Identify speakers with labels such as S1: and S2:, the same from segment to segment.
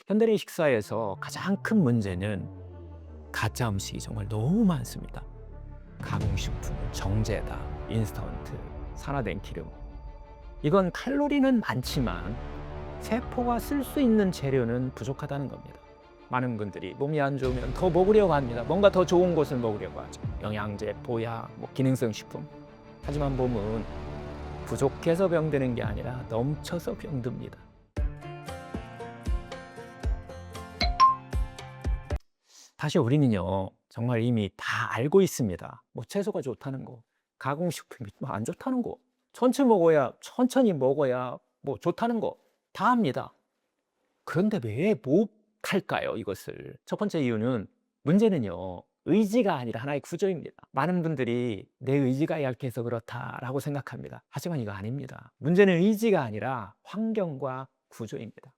S1: 현대인의 식사에서 가장 큰 문제는 가짜 음식이 정말 너무 많습니다. 가공식품, 정제다, 인스턴트, 산화된 기름. 이건 칼로리는 많지만 세포가 쓸 수 있는 재료는 부족하다는 겁니다. 많은 분들이 몸이 안 좋으면 더 먹으려고 합니다. 뭔가 더 좋은 것을 먹으려고 하죠. 영양제, 보약, 기능성 식품. 하지만 몸은 부족해서 병드는 게 아니라 넘쳐서 병듭니다. 사실 우리는요, 정말 이미 다 알고 있습니다. 채소가 좋다는 거, 가공식품이 안 좋다는 거, 천천히 먹어야 좋다는 거 다 압니다. 그런데 왜 못할까요, 이것을? 첫 번째 이유는, 문제는요, 의지가 아니라 하나의 구조입니다. 많은 분들이 내 의지가 약해서 그렇다라고 생각합니다. 하지만 이거 아닙니다. 문제는 의지가 아니라 환경과 구조입니다.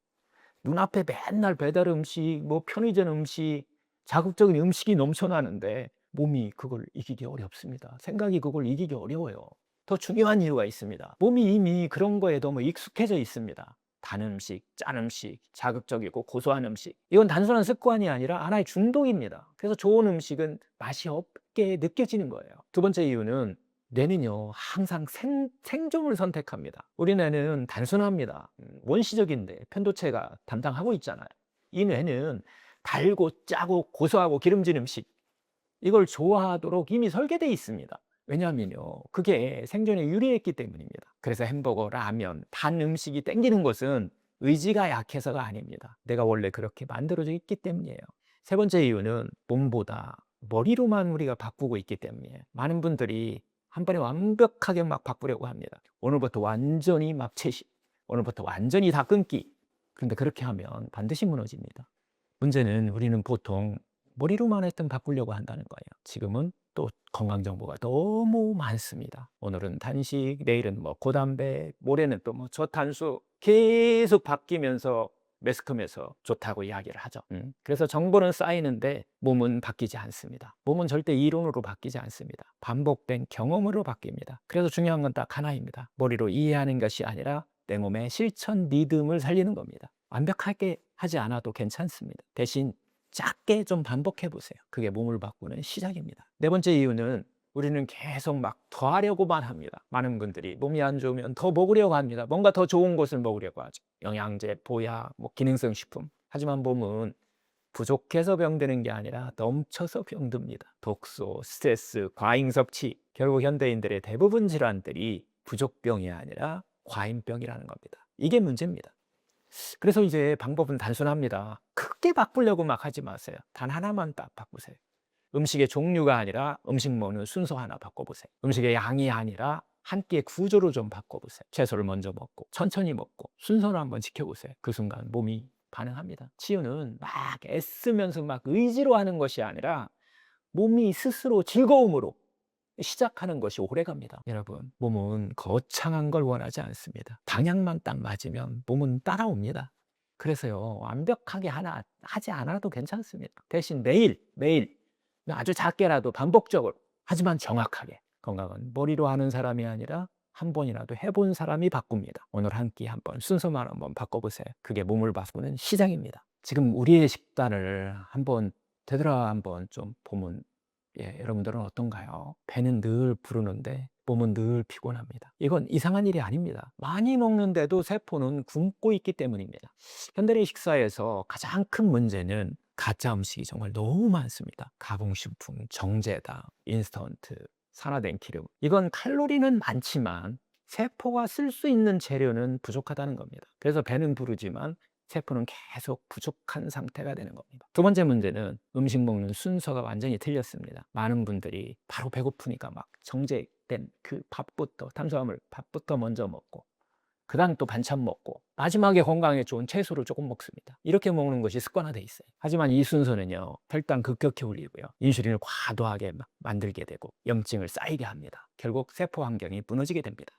S1: 눈앞에 맨날 배달 음식, 편의점 음식, 자극적인 음식이 넘쳐나는데 몸이 그걸 이기기 어렵습니다. 생각이 그걸 이기기 어려워요. 더 중요한 이유가 있습니다. 몸이 이미 그런 거에 너무 익숙해져 있습니다. 단 음식, 짠 음식, 자극적이고 고소한 음식. 이건 단순한 습관이 아니라 하나의 중독입니다. 그래서 좋은 음식은 맛이 없게 느껴지는 거예요. 두 번째 이유는, 뇌는요, 항상 생존을 선택합니다. 우리 뇌는 단순합니다. 원시적인데 편도체가 담당하고 있잖아요. 이 뇌는 달고 짜고 고소하고 기름진 음식, 이걸 좋아하도록 이미 설계되어 있습니다. 왜냐하면요, 그게 생존에 유리했기 때문입니다. 그래서 햄버거, 라면, 단 음식이 땡기는 것은 의지가 약해서가 아닙니다. 내가 원래 그렇게 만들어져 있기 때문이에요. 세 번째 이유는, 몸보다 머리로만 우리가 바꾸고 있기 때문이에요. 많은 분들이 한 번에 완벽하게 막 바꾸려고 합니다. 오늘부터 완전히 막 채식, 오늘부터 완전히 다 끊기. 그런데 그렇게 하면 반드시 무너집니다. 문제는, 우리는 보통 머리로만 했던 바꾸려고 한다는 거예요. 지금은 또 건강 정보가 너무 많습니다. 오늘은 단식, 내일은 고단백, 모레는 또 저탄수, 계속 바뀌면서 매스컴에서 좋다고 이야기를 하죠. 그래서 정보는 쌓이는데 몸은 바뀌지 않습니다. 몸은 절대 이론으로 바뀌지 않습니다. 반복된 경험으로 바뀝니다. 그래서 중요한 건 딱 하나입니다. 머리로 이해하는 것이 아니라 내 몸의 실천 리듬을 살리는 겁니다. 완벽하게 하지 않아도 괜찮습니다. 대신 작게 좀 반복해 보세요. 그게 몸을 바꾸는 시작입니다. 네 번째 이유는, 우리는 계속 더 하려고만 합니다. 많은 분들이 몸이 안 좋으면 더 먹으려고 합니다. 뭔가 더 좋은 것을 먹으려고 하죠. 영양제, 보약, 기능성 식품. 하지만 몸은 부족해서 병드는 게 아니라 넘쳐서 병듭니다. 독소, 스트레스, 과잉 섭취. 결국 현대인들의 대부분 질환들이 부족병이 아니라 과잉병이라는 겁니다. 이게 문제입니다. 그래서 이제 방법은 단순합니다. 크게 바꾸려고 막 하지 마세요. 단 하나만 딱 바꾸세요. 음식의 종류가 아니라 음식 먹는 순서 하나 바꿔보세요. 음식의 양이 아니라 한 끼의 구조를 좀 바꿔보세요. 채소를 먼저 먹고 천천히 먹고 순서를 한번 지켜보세요. 그 순간 몸이 반응합니다. 치유는 막 애쓰면서 의지로 하는 것이 아니라 몸이 스스로 즐거움으로 시작하는 것이 오래갑니다. 여러분, 몸은 거창한 걸 원하지 않습니다. 방향만 딱 맞으면 몸은 따라옵니다. 그래서요, 완벽하게 하나 하지 않아도 괜찮습니다. 대신 매일 아주 작게라도 반복적으로, 하지만 정확하게. 건강은 머리로 하는 사람이 아니라 한 번이라도 해본 사람이 바꿉니다. 오늘 한 끼 한번 순서만 한번 바꿔보세요. 그게 몸을 바꾸는 시작입니다. 지금 우리의 식단을 되돌아 한번 좀 보면, 여러분들은 어떤가요? 배는 늘 부르는데 몸은 늘 피곤합니다. 이건 이상한 일이 아닙니다. 많이 먹는데도 세포는 굶고 있기 때문입니다. 현대인의 식사에서 가장 큰 문제는 가짜 음식이 정말 너무 많습니다. 가공식품, 정제다, 인스턴트, 산화된 기름. 이건 칼로리는 많지만 세포가 쓸 수 있는 재료는 부족하다는 겁니다. 그래서 배는 부르지만 세포는 계속 부족한 상태가 되는 겁니다. 두 번째 문제는, 음식 먹는 순서가 완전히 틀렸습니다. 많은 분들이 바로 배고프니까 정제된 탄수화물 밥부터 먼저 먹고, 그 다음 또 반찬 먹고, 마지막에 건강에 좋은 채소를 조금 먹습니다. 이렇게 먹는 것이 습관화돼 있어요. 하지만 이 순서는요, 혈당 급격히 올리고요, 인슐린을 과도하게 만들게 되고 염증을 쌓이게 합니다. 결국 세포 환경이 무너지게 됩니다.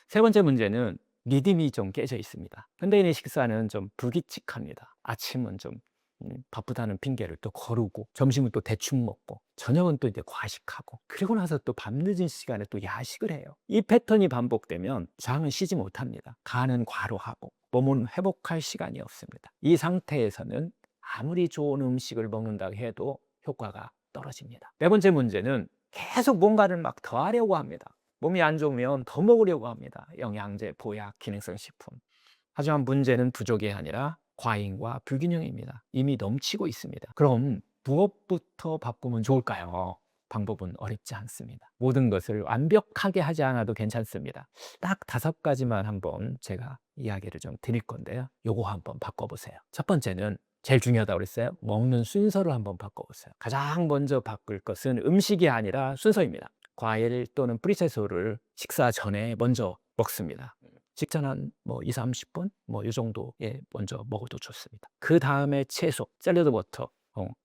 S1: 세 번째 문제는, 리듬이 좀 깨져 있습니다. 현대인의 식사는 좀 불규칙합니다. 아침은 좀 바쁘다는 핑계를 또 거르고 점심은 또 대충 먹고 저녁은 또 이제 과식하고 그리고 나서 또 밤늦은 시간에 또 야식을 해요. 이 패턴이 반복되면 장은 쉬지 못합니다. 간은 과로하고 몸은 회복할 시간이 없습니다. 이 상태에서는 아무리 좋은 음식을 먹는다고 해도 효과가 떨어집니다. 네 번째 문제는 계속 뭔가를 막 더하려고 합니다. 몸이 안 좋으면 더 먹으려고 합니다. 영양제, 보약, 기능성 식품. 하지만 문제는 부족이 아니라 과잉과 불균형입니다. 이미 넘치고 있습니다. 그럼 무엇부터 바꾸면 좋을까요? 방법은 어렵지 않습니다. 모든 것을 완벽하게 하지 않아도 괜찮습니다. 딱 5가지만 한번 제가 이야기를 좀 드릴 건데요. 요거 한번 바꿔보세요. 첫 번째는 제일 중요하다고 그랬어요. 먹는 순서를 한번 바꿔보세요. 가장 먼저 바꿀 것은 음식이 아니라 순서입니다. 과일 또는 뿌리채소를 식사 전에 먼저 먹습니다. 식사는 한 2, 30분 이 정도에 먼저 먹어도 좋습니다. 그 다음에 채소, 샐러드 버터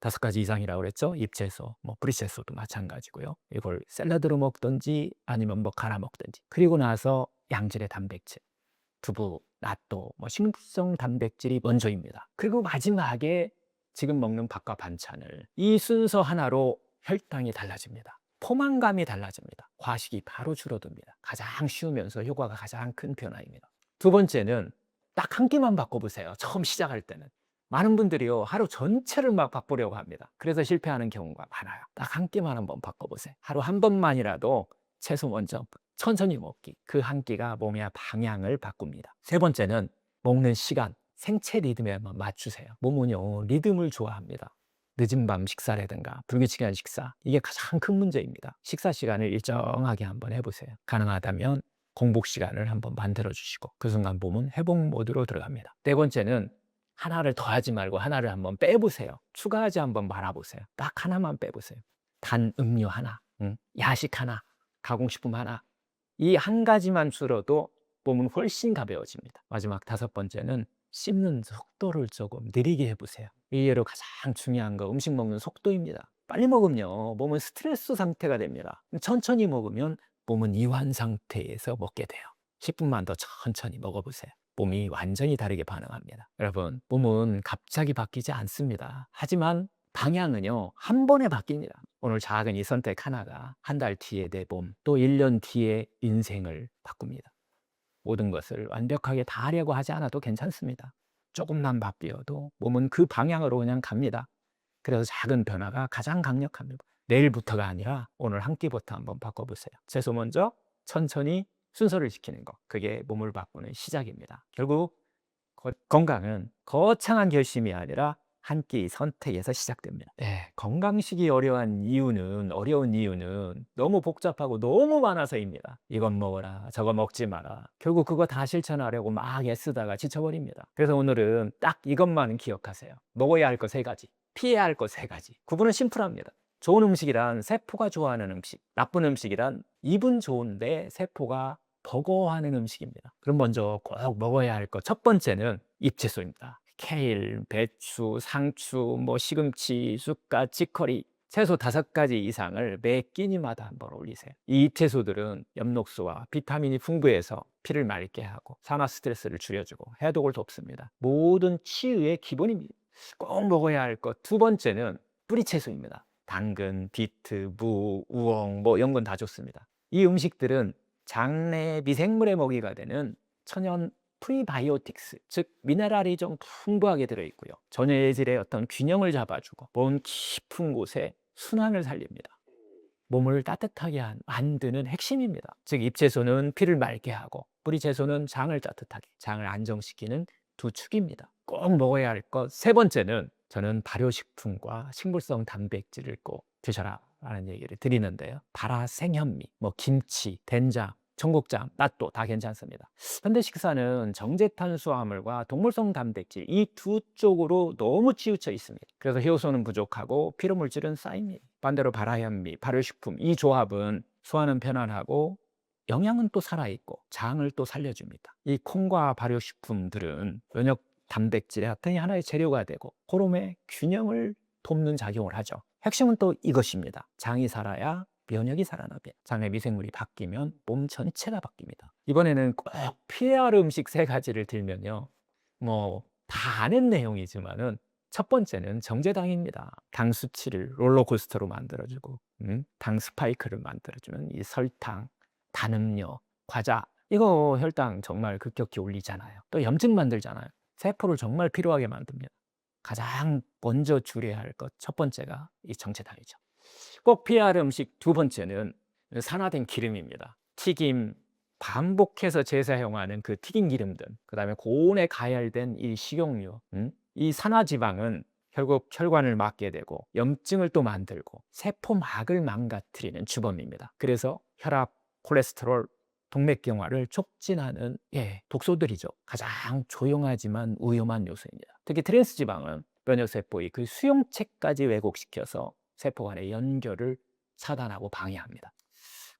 S1: 5가지 이상이라고 그랬죠. 잎채소, 뿌리채소도 마찬가지고요. 이걸 샐러드로 먹든지 아니면 갈아 먹든지. 그리고 나서 양질의 단백질, 두부, 낫또, 식물성 단백질이 먼저입니다. 그리고 마지막에 지금 먹는 밥과 반찬을 이 순서 하나로 혈당이 달라집니다. 포만감이 달라집니다. 과식이 바로 줄어듭니다. 가장 쉬우면서 효과가 가장 큰 변화입니다. 두 번째는 딱 한 끼만 바꿔보세요. 처음 시작할 때는. 많은 분들이요, 하루 전체를 막 바꾸려고 합니다. 그래서 실패하는 경우가 많아요. 딱 한 끼만 한번 바꿔보세요. 하루 한 번만이라도 채소 먼저 천천히 먹기. 그 한 끼가 몸의 방향을 바꿉니다. 세 번째는 먹는 시간, 생체 리듬에 한번 맞추세요. 몸은요, 리듬을 좋아합니다. 늦은 밤 식사라든가 불규칙한 식사, 이게 가장 큰 문제입니다. 식사 시간을 일정하게 한번 해보세요. 가능하다면 공복 시간을 한번 만들어 주시고 그 순간 몸은 회복 모드로 들어갑니다. 네 번째는 하나를 더하지 말고 하나를 한번 빼보세요. 추가하지 한번 말아보세요. 딱 하나만 빼보세요. 단 음료 하나, 야식 하나, 가공식품 하나, 이 한 가지만 줄어도 몸은 훨씬 가벼워집니다. 마지막 5번째는 씹는 속도를 조금 느리게 해보세요. 이해로 가장 중요한 거 음식 먹는 속도입니다. 빨리 먹으면 몸은 스트레스 상태가 됩니다. 천천히 먹으면 몸은 이완 상태에서 먹게 돼요. 10분만 더 천천히 먹어보세요. 몸이 완전히 다르게 반응합니다. 여러분, 몸은 갑자기 바뀌지 않습니다. 하지만 방향은요, 한 번에 바뀝니다. 오늘 작은 이 선택 하나가 한 달 뒤에 내 몸, 또 1년 뒤에 인생을 바꿉니다. 모든 것을 완벽하게 다 하려고 하지 않아도 괜찮습니다. 조금만 바뀌어도 몸은 그 방향으로 그냥 갑니다. 그래서 작은 변화가 가장 강력합니다. 내일부터가 아니라 오늘 한 끼부터 한번 바꿔보세요. 채소 먼저 천천히 순서를 지키는 거. 그게 몸을 바꾸는 시작입니다. 결국 건강은 거창한 결심이 아니라 한 끼 선택에서 시작됩니다. 네, 건강식이 어려운 이유는 너무 복잡하고 너무 많아서입니다. 이건 먹어라, 저거 먹지 마라. 결국 그거 다 실천하려고 막 애쓰다가 지쳐버립니다. 그래서 오늘은 딱 이것만 기억하세요. 먹어야 할 거 3가지, 피해야 할 거 3가지. 구분은 심플합니다. 좋은 음식이란 세포가 좋아하는 음식, 나쁜 음식이란 입은 좋은데 세포가 버거워하는 음식입니다. 그럼 먼저 꼭 먹어야 할 것 첫 번째는 잎채소입니다. 케일, 배추, 상추, 시금치, 쑥갓, 치커리, 채소 5가지 이상을 매 끼니마다 한번 올리세요. 이 잎채소들은 엽록소와 비타민이 풍부해서 피를 맑게 하고 산화 스트레스를 줄여주고 해독을 돕습니다. 모든 치유의 기본입니다. 꼭 먹어야 할 것 두 번째는 뿌리채소입니다. 당근, 비트, 무, 우엉, 이런 건 다 좋습니다. 이 음식들은 장내 미생물의 먹이가 되는 천연 프리바이오틱스, 즉 미네랄이 좀 풍부하게 들어있고요. 전해질의 어떤 균형을 잡아주고 몸 깊은 곳에 순환을 살립니다. 몸을 따뜻하게 만드는 핵심입니다. 즉 잎채소는 피를 맑게 하고 뿌리채소는 장을 따뜻하게, 장을 안정시키는 두 축입니다. 꼭 먹어야 할 것 세 번째는 저는 발효식품과 식물성 단백질을 꼭 드셔라 라는 얘기를 드리는데요. 발화 생현미, 김치, 된장, 청국장, 낫또 다 괜찮습니다. 현대 식사는 정제탄수화물과 동물성 단백질 이 두 쪽으로 너무 치우쳐 있습니다. 그래서 효소는 부족하고 피로물질은 쌓입니다. 반대로 발화현미, 발효식품 이 조합은 소화는 편안하고 영양은 또 살아있고 장을 또 살려줍니다. 이 콩과 발효식품들은 면역 단백질의 어떤 하나의 재료가 되고 호르몬의 균형을 돕는 작용을 하죠. 핵심은 또 이것입니다. 장이 살아야 면역이 살아납니다. 장의 미생물이 바뀌면 몸 전체가 바뀝니다. 이번에는 꼭 피해야 할 음식 3가지를 들면요, 다 아는 내용이지만은 첫 번째는 정제당입니다. 당 수치를 롤러코스터로 만들어주고, 당 스파이크를 만들어주는 이 설탕, 단음료, 과자, 이거 혈당 정말 급격히 올리잖아요. 또 염증 만들잖아요. 세포를 정말 피로하게 만듭니다. 가장 먼저 줄여야 할 것 첫 번째가 이 정제당이죠. 꼭 피해야 할 음식 두 번째는 산화된 기름입니다. 튀김, 반복해서 재사용하는 그 튀긴 기름들, 그다음에 고온에 가열된 이 식용유, 이 산화지방은 결국 혈관을 막게 되고 염증을 또 만들고 세포막을 망가뜨리는 주범입니다. 그래서 혈압, 콜레스테롤, 동맥경화를 촉진하는 독소들이죠. 가장 조용하지만 위험한 요소입니다. 특히 트랜스지방은 면역세포의 그 수용체까지 왜곡시켜서 세포 간의 연결을 차단하고 방해합니다.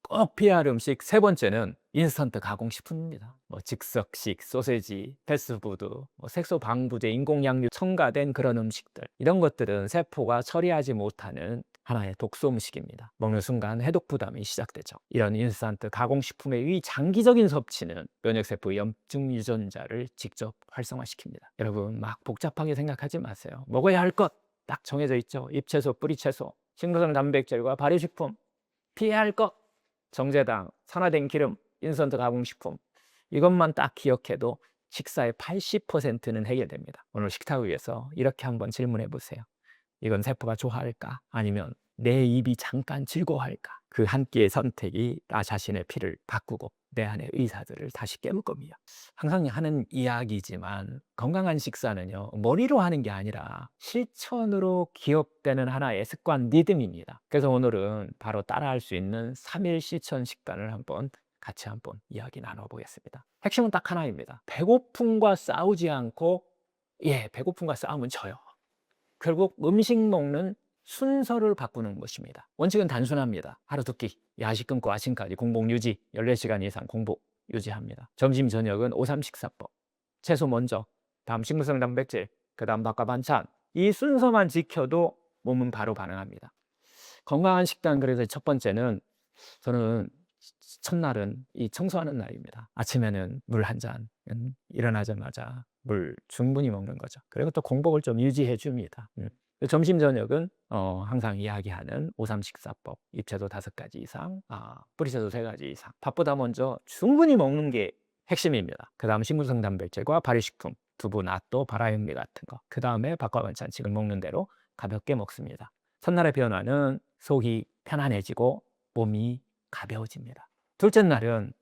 S1: 꼭 피해야 할 음식 세 번째는 인스턴트 가공식품입니다. 즉석식, 소세지, 패스트푸드, 색소 방부제, 인공양료 첨가된 그런 음식들, 이런 것들은 세포가 처리하지 못하는 하나의 독소 음식입니다. 먹는 순간 해독 부담이 시작되죠. 이런 인스턴트 가공식품의 장기적인 섭취는 면역세포의 염증 유전자를 직접 활성화시킵니다. 여러분 막 복잡하게 생각하지 마세요. 먹어야 할 것 딱 정해져 있죠. 잎채소, 뿌리채소, 식물성 단백질과 발효식품. 피해야 할 것, 정제당, 산화된 기름, 인스턴트 가공식품, 이것만 딱 기억해도 식사의 80%는 해결됩니다. 오늘 식탁 위에서 이렇게 한번 질문해 보세요. 이건 세포가 좋아할까? 아니면 내 입이 잠깐 즐거워할까? 그 한 끼의 선택이 나 자신의 피를 바꾸고 내 안의 의사들을 다시 깨울 겁니다. 항상 하는 이야기지만 건강한 식사는요, 머리로 하는 게 아니라 실천으로 기억되는 하나의 습관 리듬입니다. 그래서 오늘은 바로 따라할 수 있는 3일 실천 식단을 같이 한번 이야기 나눠보겠습니다. 핵심은 딱 하나입니다. 배고픔과 싸우지 않고, 배고픔과 싸우면 져요. 결국 음식 먹는 순서를 바꾸는 것입니다. 원칙은 단순합니다. 하루 두 끼, 야식 끊고 아침까지 공복 유지, 14시간 이상 공복 유지합니다. 점심 저녁은 5-3 식사법. 채소 먼저, 다음 식물성 단백질, 그 다음 밥과 반찬. 이 순서만 지켜도 몸은 바로 반응합니다. 건강한 식단, 그래서 첫 번째는 저는 첫날은 이 청소하는 날입니다. 아침에는 물 한 잔, 일어나자마자 물 충분히 먹는 거죠. 그리고 또 공복을 좀 유지해 줍니다. 점심 저녁은 항상 이야기하는 5-3 식사법, 잎채소 5가지 이상, 뿌리채소 3가지 이상. 밥보다 먼저 충분히 먹는 게 핵심입니다. 그 다음 식물성 단백질과 발효식품, 두부, 낫또, 바라현미 같은 거. 그 다음에 밥과 반찬식을 먹는 대로 가볍게 먹습니다. 첫날의 변화는 속이 편안해지고 몸이 가벼워집니다. 둘째 날은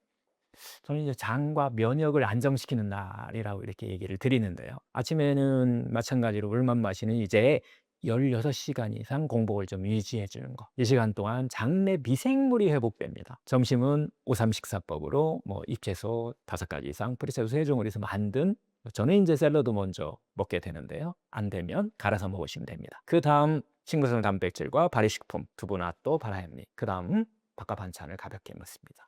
S1: 저는 이제 장과 면역을 안정시키는 날이라고 이렇게 얘기를 드리는데요. 아침에는 마찬가지로 물만 마시는 이제 16시간 이상 공복을 좀 유지해 주는 거. 이 시간 동안 장내 미생물이 회복됩니다. 점심은 5-3 식사법으로 잎채소 5가지 이상, 뿌리채소 3종을 해서 만든, 저는 이제 샐러드 먼저 먹게 되는데요. 안 되면 갈아서 먹으시면 됩니다. 그 다음 식물성 단백질과 발효식품, 두부, 낫또, 바라현미. 그 다음 밥과 반찬을 가볍게 먹습니다.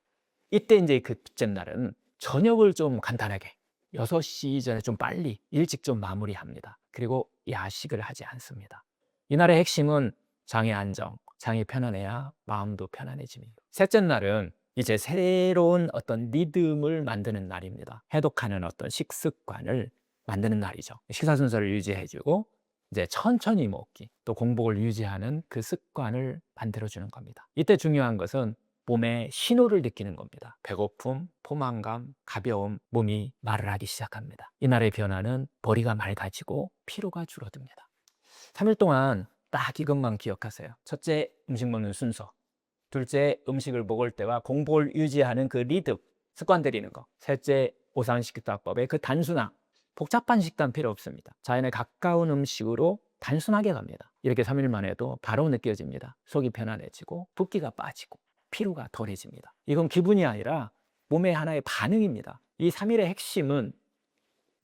S1: 이때 이제 그 둘째 날은 저녁을 좀 간단하게 6시 전에 좀 빨리 일찍 좀 마무리합니다. 그리고 야식을 하지 않습니다. 이날의 핵심은 장의 안정, 장이 편안해야 마음도 편안해집니다. 셋째 날은 이제 새로운 어떤 리듬을 만드는 날입니다. 해독하는 어떤 식습관을 만드는 날이죠. 식사 순서를 유지해주고 이제 천천히 먹기, 또 공복을 유지하는 그 습관을 만들어주는 겁니다. 이때 중요한 것은 몸에 신호를 느끼는 겁니다. 배고픔, 포만감, 가벼움, 몸이 말을 하기 시작합니다. 이날의 변화는 머리가 맑아지고 피로가 줄어듭니다. 3일 동안 딱 이것만 기억하세요. 첫째, 음식 먹는 순서. 둘째, 음식을 먹을 때와 공복을 유지하는 그 리듬, 습관 들이는 거. 셋째, 5-3 식단법의 그 단순함. 복잡한 식단 필요 없습니다. 자연에 가까운 음식으로 단순하게 갑니다. 이렇게 3일만 해도 바로 느껴집니다. 속이 편안해지고 붓기가 빠지고 피로가 덜해집니다. 이건 기분이 아니라 몸의 하나의 반응입니다. 이 3일의 핵심은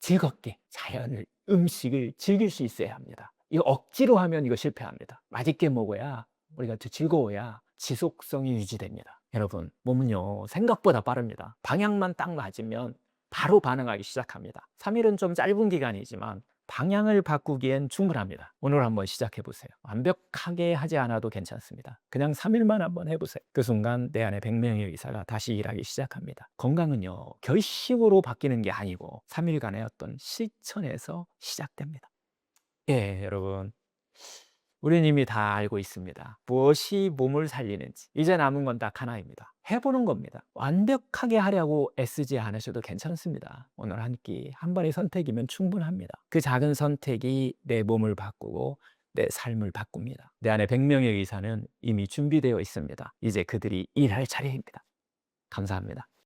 S1: 즐겁게 자연을, 음식을 즐길 수 있어야 합니다. 이거 억지로 하면 이거 실패합니다. 맛있게 먹어야, 우리가 즐거워야 지속성이 유지됩니다. 여러분, 몸은요 생각보다 빠릅니다. 방향만 딱 맞으면 바로 반응하기 시작합니다. 3일은 좀 짧은 기간이지만 방향을 바꾸기엔 충분합니다. 오늘 한번 시작해 보세요. 완벽하게 하지 않아도 괜찮습니다. 그냥 3일만 한번 해보세요. 그 순간 내 안에 100명의 의사가 다시 일하기 시작합니다. 건강은요 결심으로 바뀌는 게 아니고 3일간의 어떤 실천에서 시작됩니다. 예, 여러분. 우리는 이미 다 알고 있습니다. 무엇이 몸을 살리는지. 이제 남은 건 딱 하나입니다. 해보는 겁니다. 완벽하게 하려고 애쓰지 않으셔도 괜찮습니다. 오늘 한 끼, 한 번의 선택이면 충분합니다. 그 작은 선택이 내 몸을 바꾸고 내 삶을 바꿉니다. 내 안에 100명의 의사는 이미 준비되어 있습니다. 이제 그들이 일할 차례입니다. 감사합니다.